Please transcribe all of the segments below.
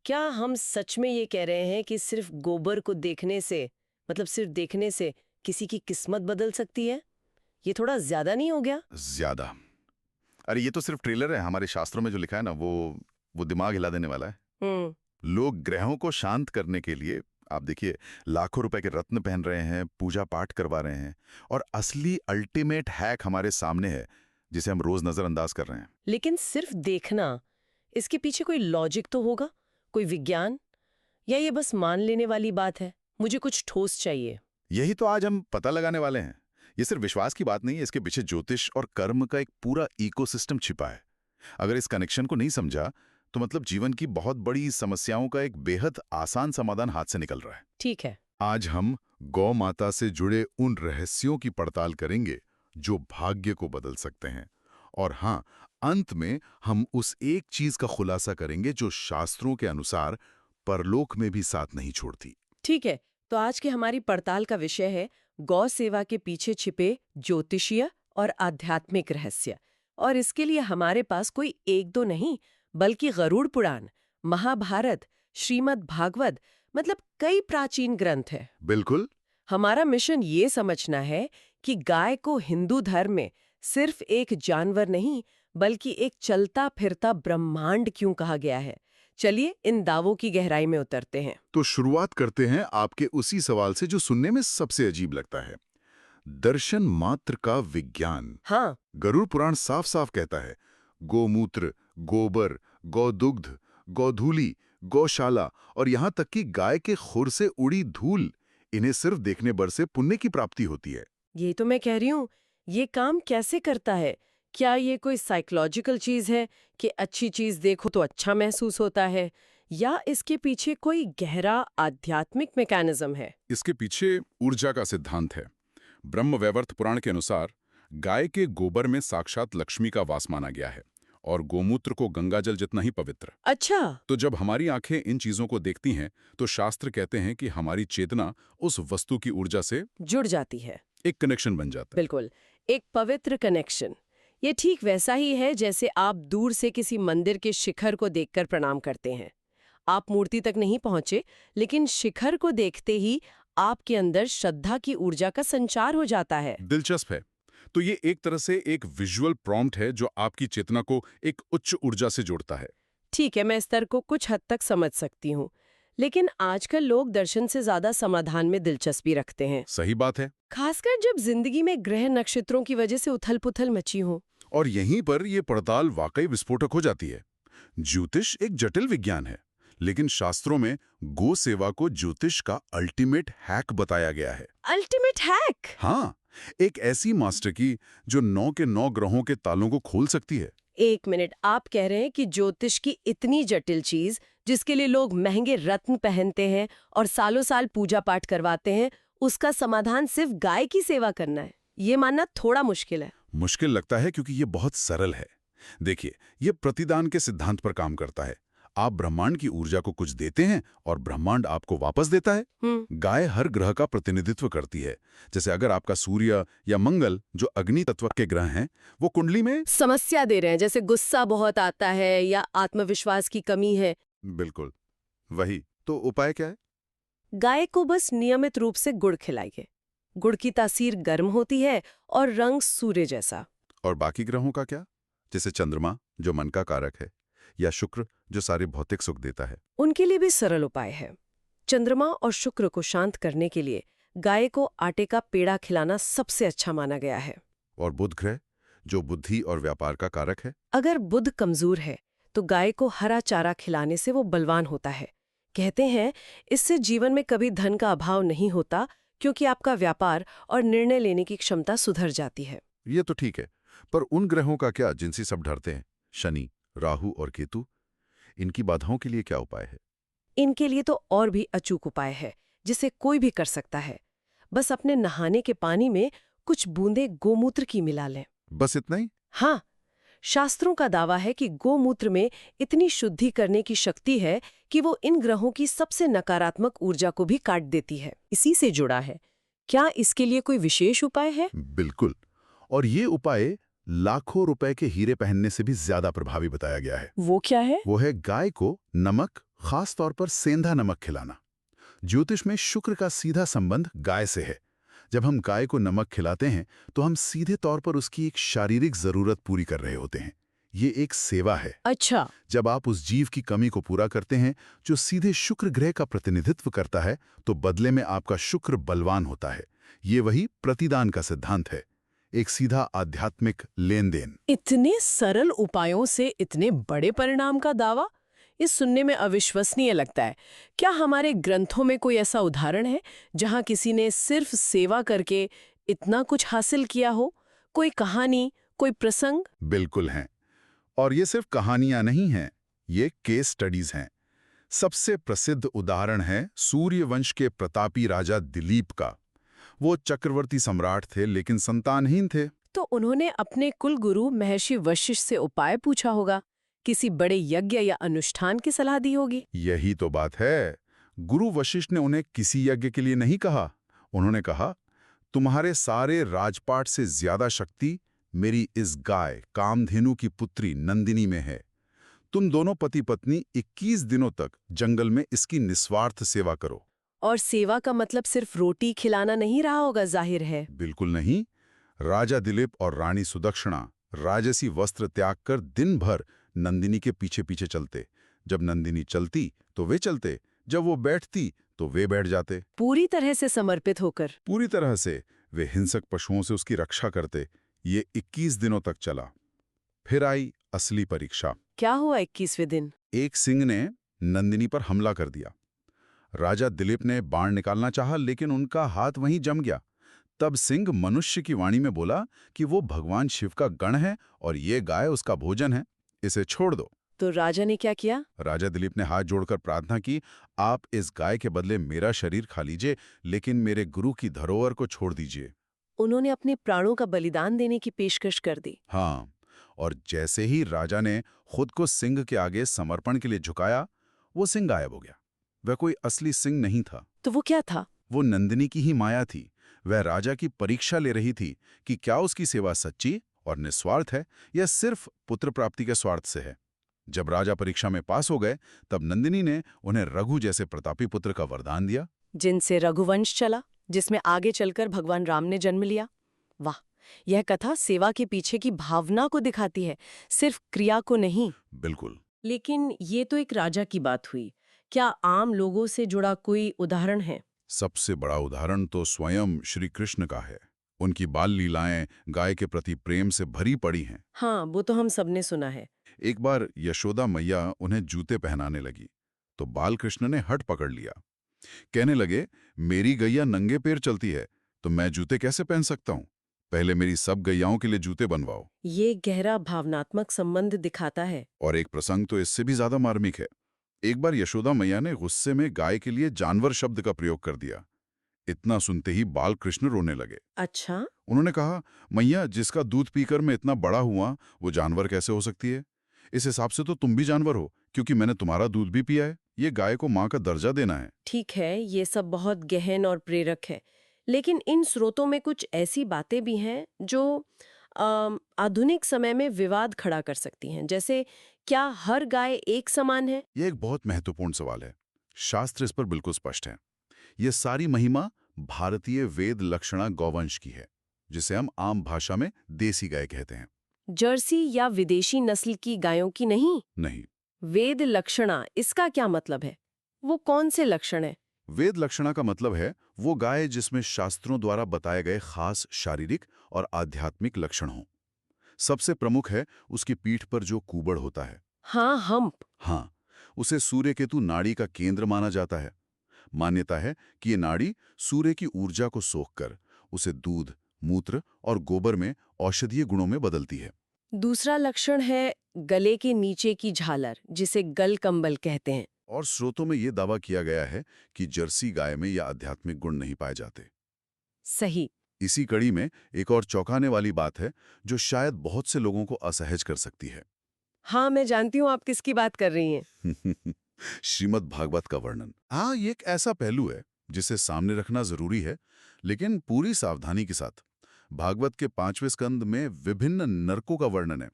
क्या हम सच में ये कह रहे हैं कि सिर्फ गोबर को देखने से, मतलब सिर्फ देखने से किसी की किस्मत बदल सकती है? ये थोड़ा ज्यादा नहीं हो गया? ज्यादा। अरे ये तो सिर्फ ट्रेलर है। हमारे शास्त्रों में जो लिखा है ना, वो दिमाग हिला देने वाला है। हम्म। लोग ग्रहों को शांत करने के लिए, आप देखिए, लाखों रुपए के रत्न पहन रहे हैं, पूजा पाठ करवा रहे हैं, और असली अल्टीमेट हैक हमारे सामने है, जिसे हम रोज नजरअंदाज कर रहे हैं। लेकिन सिर्फ देखना, इसके पीछे कोई लॉजिक तो होगा, कोई विज्ञान, या ये बस मान लेने वाली बात है? मुझे कुछ ठोस चाहिए। यही तो आज हम पता लगाने वाले हैं। ये सिर्फ विश्वास की बात नहीं है, इसके पीछे ज्योतिष और कर्म का एक पूरा इकोसिस्टम छिपा है। अगर इस कनेक्शन को नहीं समझा, तो मतलब जीवन की बहुत बड़ी समस्याओं का एक बेहद आसान समाधान हाथ से निकल रहा है। ठीक है। आज हम गौ माता से जुड़े उन रहस्यों की पड़ताल करेंगे जो भाग्य को बदल सकते हैं। और हाँ, अंत में हम उस एक चीज का खुलासा करेंगे जो शास्त्रों के अनुसार परलोक में भी साथ नहीं छोड़ती। ठीक है, तो आज की हमारी पड़ताल का विषय है गौ सेवा के पीछे छिपे ज्योतिषीय और आध्यात्मिक रहस्य। और इसके लिए हमारे पास कोई एक दो नहीं, बल्कि गरुड़ पुराण, महाभारत, श्रीमद् भागवत, मतलब कई प्राचीन ग्रंथ हैं। बिल्कुल। हमारा मिशन ये समझना है कि गाय को हिंदू धर्म में सिर्फ एक जानवर नहीं, बल्कि एक चलता फिरता ब्रह्मांड क्यों कहा गया है। चलिए इन दावों की गहराई में उतरते हैं। तो शुरुआत करते हैं आपके उसी सवाल से जो सुनने में सबसे अजीब लगता है, दर्शन मात्र का विज्ञान। हाँ। गरुड़ पुराण साफ साफ कहता है, गोमूत्र, गोबर, गौदुग्ध, गौधूली, गौशाला और यहाँ तक कि गाय के खुर से उड़ी धूल, इन्हें सिर्फ देखने भर से पुण्य की प्राप्ति होती है। ये तो मैं कह रही हूँ, ये काम कैसे करता है? क्या ये कोई साइकोलॉजिकल चीज है कि अच्छी चीज देखो तो अच्छा महसूस होता है, या इसके पीछे कोई गहरा आध्यात्मिक मैकेनिज्म है? इसके पीछे ऊर्जा का सिद्धांत है। ब्रह्मवैवर्त पुराण के अनुसार गाय के गोबर में साक्षात लक्ष्मी का वास माना गया है और गोमूत्र को गंगाजल जितना ही पवित्र। अच्छा। तो जब हमारी आंखें इन चीजों को देखती हैं, तो शास्त्र कहते हैं कि हमारी चेतना उस वस्तु की ऊर्जा से जुड़ जाती है। एक कनेक्शन बन जाता है। बिल्कुल, एक पवित्र कनेक्शन। ये ठीक वैसा ही है जैसे आप दूर से किसी मंदिर के शिखर को देखकर प्रणाम करते हैं। आप मूर्ति तक नहीं पहुंचे, लेकिन शिखर को देखते ही आपके अंदर श्रद्धा की ऊर्जा का संचार हो जाता है। दिलचस्प है। तो ये एक तरह से एक विजुअल प्रॉम्प्ट है जो आपकी चेतना को एक उच्च ऊर्जा से जोड़ता है। ठीक है, मैं इस स्तर को कुछ हद तक समझ सकती हूँ, लेकिन आजकल लोग दर्शन से ज्यादा समाधान में दिलचस्पी रखते हैं। सही बात है। खासकर जब जिंदगी में ग्रह नक्षत्रों की वजह से उथल-पुथल मची हो। और यहीं पर यह पड़ताल वाकई विस्फोटक हो जाती है। ज्योतिष एक जटिल विज्ञान है, लेकिन शास्त्रों में गो सेवा को ज्योतिष का अल्टीमेट हैक बताया गया है। Ultimate hack? हाँ, एक ऐसी मास्टर की जो 9 के 9 ग्रहों के तालों को खोल सकती है। एक मिनट, आप कह रहे हैं कि ज्योतिष की इतनी जटिल चीज, जिसके लिए लोग महंगे रत्न पहनते हैं और सालों साल पूजा पाठ करवाते हैं, उसका समाधान सिर्फ गाय की सेवा करना है? ये मानना थोड़ा मुश्किल है। मुश्किल लगता है क्योंकि ये बहुत सरल है। देखिए, ये प्रतिदान के सिद्धांत पर काम करता है। आप ब्रह्मांड की ऊर्जा को कुछ देते हैं और ब्रह्मांड आपको वापस देता है। गाय हर ग्रह का प्रतिनिधित्व करती है। जैसे अगर आपका सूर्य या मंगल, जो अग्नि तत्व के ग्रह हैं, वो कुंडली में समस्या दे रहे हैं, जैसे गुस्सा बहुत आता है या आत्मविश्वास की कमी है। बिल्कुल वही। तो उपाय क्या है? गाय को बस नियमित रूप से गुड़ खिलाइए। गुड़ की तासीर गर्म होती है और रंग सूर्य जैसा। और बाकी ग्रहों का क्या? जैसे चंद्रमा, जो मन का कारक है, या शुक्र, जो सारे भौतिक सुख देता है। उनके लिए भी सरल उपाय है। चंद्रमा और शुक्र को शांत करने के लिए गाय को आटे का पेड़ा खिलाना सबसे अच्छा माना गया है। और बुध ग्रह, जो बुद्धि और व्यापार का कारक है। अगर बुध कमजोर है तो गाय को हरा चारा खिलाने से वो बलवान होता है। कहते हैं इससे जीवन में कभी धन का अभाव नहीं होता, क्योंकि आपका व्यापार और निर्णय लेने की क्षमता सुधर जाती है। ये तो ठीक है, पर उन ग्रहों का क्या जिनसे सब डरते हैं? शनि, राहु और केतु, इनकी बाधाओं के लिए क्या उपाय है? इनके लिए तो और भी अचूक उपाय है, जिसे कोई भी कर सकता है। बस अपने नहाने के पानी में कुछ बूंदे गोमूत्र की मिला लें। बस इतना ही? हाँ, शास्त्रों का दावा है कि गोमूत्र में इतनी शुद्धि करने की शक्ति है कि वो इन ग्रहों की सबसे नकारात्मक ऊर्जा को भी काट देती है। इसी से जुड़ा है। क्या इसके लिए कोई विशेष उपाय है? बिल्कुल। और ये उपाय लाखों रुपए के हीरे पहनने से भी ज्यादा प्रभावी बताया गया है। वो क्या है? वो है गाय को नमक, खास तौर पर सेंधा नमक खिलाना। ज्योतिष में शुक्र का सीधा संबंध गाय से है। जब हम गाय को नमक खिलाते हैं तो हम सीधे तौर पर उसकी एक शारीरिक जरूरत पूरी कर रहे होते हैं। ये एक सेवा है। अच्छा। जब आप उस जीव की कमी को पूरा करते हैं जो सीधे शुक्र ग्रह का प्रतिनिधित्व करता है, तो बदले में आपका शुक्र बलवान होता है। ये वही प्रतिदान का सिद्धांत है, एक सीधा आध्यात्मिक लेन देन। इतने सरल उपायों से इतने बड़े परिणाम का दावा, ये सुनने में अविश्वसनीय लगता है। क्या हमारे ग्रंथों में कोई ऐसा उदाहरण है जहां किसी ने सिर्फ सेवा करके इतना कुछ हासिल किया हो? कोई कहानी, कोई प्रसंग? बिल्कुल हैं। और ये सिर्फ कहानियां नहीं हैं, ये केस स्टडीज हैं। सबसे प्रसिद्ध उदाहरण है सूर्यवंश के प्रतापी राजा दिलीप का। वो चक्रवर्ती सम्राट थे लेकिन संतानहीन थे। तो उन्होंने अपने कुल गुरु महर्षि वशिष्ठ से उपाय पूछा होगा, किसी बड़े यज्ञ या अनुष्ठान की सलाह दी होगी। यही तो बात है। गुरु वशिष्ठ ने उन्हें किसी यज्ञ के लिए नहीं कहा। उन्होंने कहा, तुम्हारे सारे राजपाट से ज्यादा शक्ति मेरी इस गाय कामधेनु की पुत्री नंदिनी में है। तुम दोनों पति पत्नी 21 दिनों तक जंगल में इसकी निस्वार्थ सेवा करो। और सेवा का मतलब सिर्फ रोटी खिलाना नहीं रहा होगा, जाहिर है। बिल्कुल नहीं। राजा दिलीप और रानी सुदक्षिणा राजसी वस्त्र त्याग कर दिन भर नंदिनी के पीछे पीछे चलते। जब नंदिनी चलती तो वे चलते, जब वो बैठती तो वे बैठ जाते। पूरी तरह से समर्पित होकर। पूरी तरह से। वे हिंसक पशुओं से उसकी रक्षा करते। ये 21 दिनों तक चला। फिर आई असली परीक्षा। क्या हुआ 21वें दिन? एक सिंह ने नंदिनी पर हमला कर दिया। राजा दिलीप ने बाण निकालना चाहा लेकिन उनका हाथ वहीं जम गया। तब सिंह मनुष्य की वाणी में बोला कि वो भगवान शिव का गण है और ये गाय उसका भोजन है, इसे छोड़ दो। तो राजा ने क्या किया? राजा दिलीप ने हाथ जोड़कर प्रार्थना की, आप इस गाय के बदले मेरा शरीर खा लीजिए, लेकिन मेरे गुरु की धरोहर को छोड़ दीजिए। उन्होंने अपने प्राणों का बलिदान देने की पेशकश कर दी। हाँ, और जैसे ही राजा ने खुद को सिंह के आगे समर्पण के लिए झुकाया, वो सिंह गायब हो गया। वह कोई असली सिंह नहीं था। तो वो क्या था? वो नंदिनी की ही माया थी। वह राजा की परीक्षा ले रही थी कि क्या उसकी सेवा सच्ची और निस्वार्थ है या सिर्फ पुत्र प्राप्ति के स्वार्थ से है। जब राजा परीक्षा में पास हो गए, तब नंदिनी ने उन्हें रघु जैसे प्रतापी पुत्र का वरदान दिया, जिनसे रघुवंश चला, जिसमें आगे चलकर भगवान राम ने जन्म लिया। वाह, यह कथा सेवा के पीछे की भावना को दिखाती है, सिर्फ क्रिया को नहीं। बिल्कुल। लेकिन ये तो एक राजा की बात हुई। क्या आम लोगों से जुड़ा कोई उदाहरण है? सबसे बड़ा उदाहरण तो स्वयं श्री कृष्ण का है। उनकी बाल लीलाएं गाय के प्रति प्रेम से भरी पड़ी हैं। हाँ, वो तो हम सबने सुना है। एक बार यशोदा मैया उन्हें जूते पहनाने लगी तो बाल कृष्ण ने हट पकड़ लिया। कहने लगे, मेरी गैया नंगे पैर चलती है तो मैं जूते कैसे पहन सकता हूँ? पहले मेरी सब गैयाओं के लिए जूते बनवाओ। ये गहरा भावनात्मक संबंध दिखाता है। और एक प्रसंग तो इससे भी ज्यादा मार्मिक है। एक बार यशोदा मैया ने गुस्से में गाय के लिए जानवर शब्द का प्रयोग कर दिया। इतना सुनते ही बाल कृष्ण रोने लगे। अच्छा? उन्होंने कहा, मैया, जिसका दूध पीकर मैं इतना बड़ा हुआ वो जानवर कैसे हो सकती है? इस हिसाब से तो तुम भी जानवर हो, क्योंकि मैंने तुम्हारा दूध भी पिया है। ये गाय को माँ का दर्जा देना है। ठीक है, ये सब बहुत गहन और प्रेरक है, लेकिन इन स्रोतों में कुछ ऐसी बातें भी हैं जो आधुनिक समय में विवाद खड़ा कर सकती हैं। जैसे, क्या हर गाय एक समान है? ये एक बहुत महत्वपूर्ण सवाल है। शास्त्र इस पर बिल्कुल स्पष्ट है। ये सारी महिमा भारतीय वेद लक्षणा गौवंश की है, जिसे हम आम भाषा में देसी गाय कहते हैं। जर्सी या विदेशी नस्ल की गायों की नहीं? नहीं। वेद लक्षणा, इसका क्या मतलब है? वो कौन से लक्षण है? वेद लक्षणा का मतलब है वो गाय जिसमें शास्त्रों द्वारा बताए गए खास शारीरिक और आध्यात्मिक लक्षण हों। सबसे प्रमुख है उसकी पीठ पर जो कूबड़ होता है। हाँ, हम्प। हाँ, उसे सूर्य केतु नाड़ी का केंद्र माना जाता है। मान्यता है कि ये नाड़ी सूर्य की ऊर्जा को सोखकर उसे दूध, मूत्र और गोबर में औषधीय गुणों में बदलती है। दूसरा लक्षण है गले के नीचे की झालर, जिसे गल कंबल कहते हैं। और स्रोतों में ये दावा किया गया है कि जर्सी गाय में यह आध्यात्मिक गुण नहीं पाए जाते। सही। इसी कड़ी में एक और चौंकाने वाली बात है जो शायद बहुत से लोगों को असहज कर सकती है। हाँ, मैं जानती हूँ आप किसकी बात कर रही हैं। श्रीमद् भागवत का वर्णन। हाँ, ये एक ऐसा पहलू है जिसे सामने रखना जरूरी है, लेकिन पूरी सावधानी के साथ। भागवत के 5वें स्कंद में विभिन्न नरकों का वर्णन है।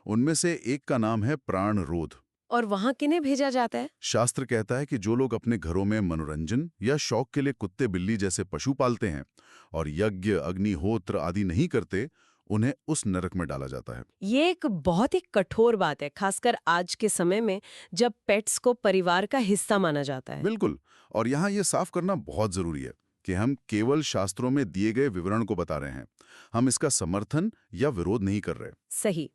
उनमें से एक का नाम है प्राण रोध। और वहाँ किन्हें भेजा जाता है? शास्त्र कहता है कि जो लोग अपने घरों में मनोरंजन या शौक के लिए कुत्ते बिल्ली जैसे पशु पालते हैं और यज्ञ अग्निहोत्र आदि नहीं करते, उन्हें उस नरक में डाला जाता है। ये एक बहुत ही कठोर बात है, खासकर आज के समय में जब पेट्स को परिवार का हिस्सा माना जाता है। बिल्कुल। और यहाँ ये साफ करना बहुत जरूरी है कि हम केवल शास्त्रों में दिए गए विवरण को बता रहे हैं। हम इसका समर्थन या विरोध नहीं कर रहे। सही।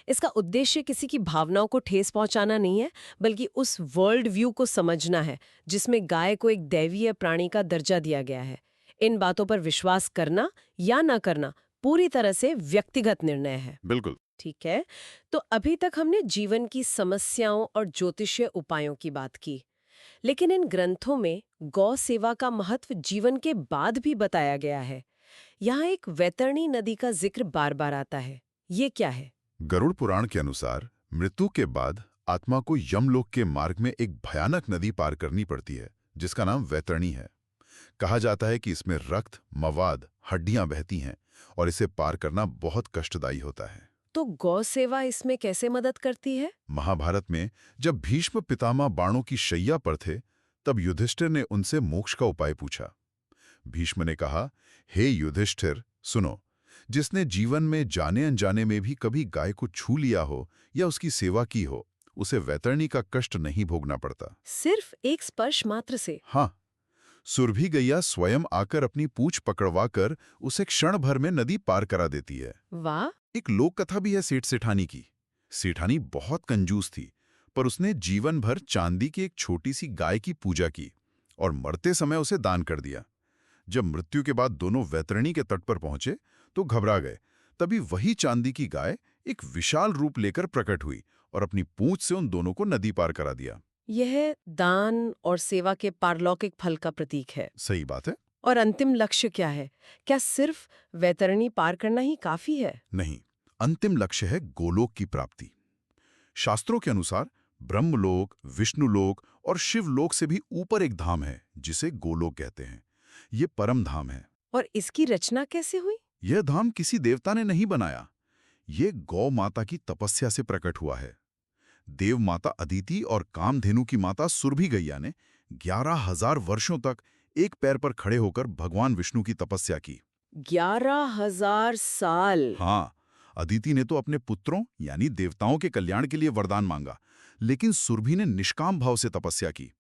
इसका उद्देश्य किसी की भावनाओं को ठेस पहुंचाना नहीं है, बल्कि उस वर्ल्ड व्यू को समझना है जिसमें गाय को एक दैवीय प्राणी का दर्जा दिया गया है। इन बातों पर विश्वास करना या न करना पूरी तरह से व्यक्तिगत निर्णय है। बिल्कुल। ठीक है, तो अभी तक हमने जीवन की समस्याओं और ज्योतिषीय उपायों की बात की, लेकिन इन ग्रंथों में गौ सेवा का महत्व जीवन के बाद भी बताया गया है। यहाँ एक वैतरणी नदी का जिक्र बार बार आता है। ये क्या है? गरुड़ पुराण के अनुसार मृत्यु के बाद आत्मा को यमलोक के मार्ग में एक भयानक नदी पार करनी पड़ती है, जिसका नाम वैतरणी है। कहा जाता है कि इसमें रक्त, मवाद, हड्डियां बहती हैं और इसे पार करना बहुत कष्टदायी होता है। तो गौ सेवा इसमें कैसे मदद करती है? महाभारत में जब भीष्म पितामह बाणों की शैया पर थे, तब युधिष्ठिर ने उनसे मोक्ष का उपाय पूछा। भीष्म ने कहा, हे युधिष्ठिर, सुनो, जिसने जीवन में जाने अनजाने में भी कभी गाय को छू लिया हो या उसकी सेवा की हो, उसे वैतरणी का कष्ट नहीं भोगना पड़ता। सिर्फ एक स्पर्श मात्र से? हाँ, सुरभि गैया स्वयं आकर अपनी पूंछ पकड़वाकर उसे क्षण भर में नदी पार करा देती है। वाह! एक लोक कथा भी है सेठ सेठानी की। सेठानी बहुत कंजूस थी, पर उसने जीवन भर चांदी की एक छोटी सी गाय की पूजा की और मरते समय उसे दान कर दिया। जब मृत्यु के बाद दोनों वैतरणी के तट पर पहुंचे तो घबरा गए। तभी वही चांदी की गाय एक विशाल रूप लेकर प्रकट हुई और अपनी पूंछ से उन दोनों को नदी पार करा दिया। यह दान और सेवा के पारलौकिक फल का प्रतीक है। सही बात है। और अंतिम लक्ष्य क्या है? क्या सिर्फ वैतरणी पार करना ही काफी है? नहीं, अंतिम लक्ष्य है गोलोक की प्राप्ति। शास्त्रों के अनुसार ब्रह्मलोक, विष्णुलोक और शिवलोक से भी ऊपर एक धाम है जिसे गोलोक कहते हैं। ये परम धाम है। और इसकी रचना कैसे हुई? यह धाम किसी देवता ने नहीं बनाया। ये गौ माता की तपस्या से प्रकट हुआ है। देव माता अदिति और कामधेनु की माता सुरभि गैया ने 11,000 वर्षों तक एक पैर पर खड़े होकर भगवान विष्णु की तपस्या की। 11,000 साल? हाँ, अदिति ने तो अपने पुत्रों यानी देवताओं के कल्याण के लिए वरदान मांगा, लेकिन सुरभि ने निष्काम भाव से तपस्या की।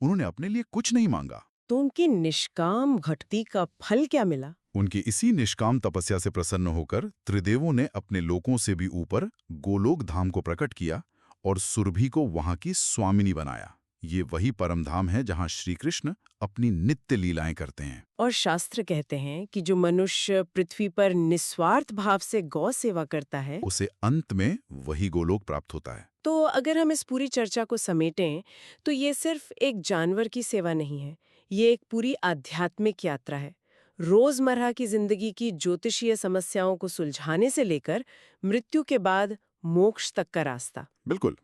उन्होंने अपने लिए कुछ नहीं मांगा। तो उनकी निष्काम भक्ति का फल क्या मिला? उनकी इसी निष्काम तपस्या से प्रसन्न होकर त्रिदेवों ने अपने लोकों से भी ऊपर गोलोक धाम को प्रकट किया और सुरभि को वहां की स्वामिनी बनाया। ये वही परम धाम है जहां श्री कृष्ण अपनी नित्य लीलाएं करते हैं। और शास्त्र कहते हैं कि जो मनुष्य पृथ्वी पर निस्वार्थ भाव से गौ सेवा करता है, उसे अंत में वही गोलोक प्राप्त होता है। तो अगर हम इस पूरी चर्चा को समेटें तो ये सिर्फ एक जानवर की सेवा नहीं है, ये एक पूरी आध्यात्मिक यात्रा है। रोजमर्रा की जिंदगी की ज्योतिषीय समस्याओं को सुलझाने से लेकर मृत्यु के बाद मोक्ष तक का रास्ता। बिल्कुल।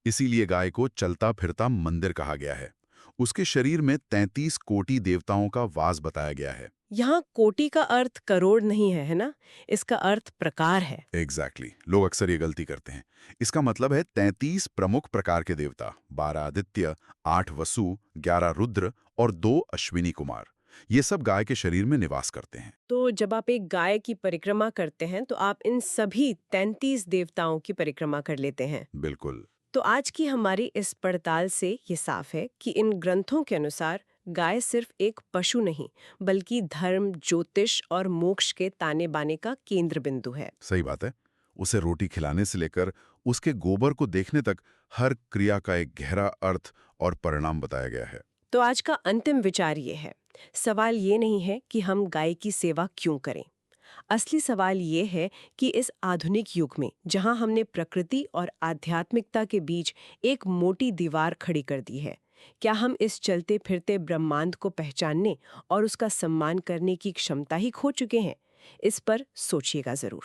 इसीलिए गाय को चलता फिरता मंदिर कहा गया है। उसके शरीर में 33 कोटि देवताओं का वास बताया गया है। यहाँ कोटि का अर्थ करोड़ नहीं है, है ना? इसका अर्थ प्रकार है। एग्जैक्टली। लोग अक्सर ये गलती करते हैं। इसका मतलब है 33 प्रमुख प्रकार के देवता, 12 आदित्य, 8 वसु, 11 रुद्र और 2 अश्विनी कुमार। ये सब गाय के शरीर में निवास करते हैं। तो जब आप एक गाय की परिक्रमा करते हैं तो आप इन सभी 33 देवताओं की परिक्रमा कर लेते हैं। बिल्कुल। तो आज की हमारी इस पड़ताल से ये साफ है कि इन ग्रंथों के अनुसार गाय सिर्फ एक पशु नहीं, बल्कि धर्म, ज्योतिष और मोक्ष के ताने बाने का केंद्र बिंदु है। सही बात है। उसे रोटी खिलाने से लेकर उसके गोबर को देखने तक हर क्रिया का एक गहरा अर्थ और परिणाम बताया गया है। तो आज का अंतिम विचार ये है, सवाल ये नहीं है कि हम गाय की सेवा क्यों करें। असली सवाल ये है कि इस आधुनिक युग में जहां हमने प्रकृति और आध्यात्मिकता के बीच एक मोटी दीवार खड़ी कर दी है, क्या हम इस चलते फिरते ब्रह्मांड को पहचानने और उसका सम्मान करने की क्षमता ही खो चुके हैं? इस पर सोचिएगा जरूर।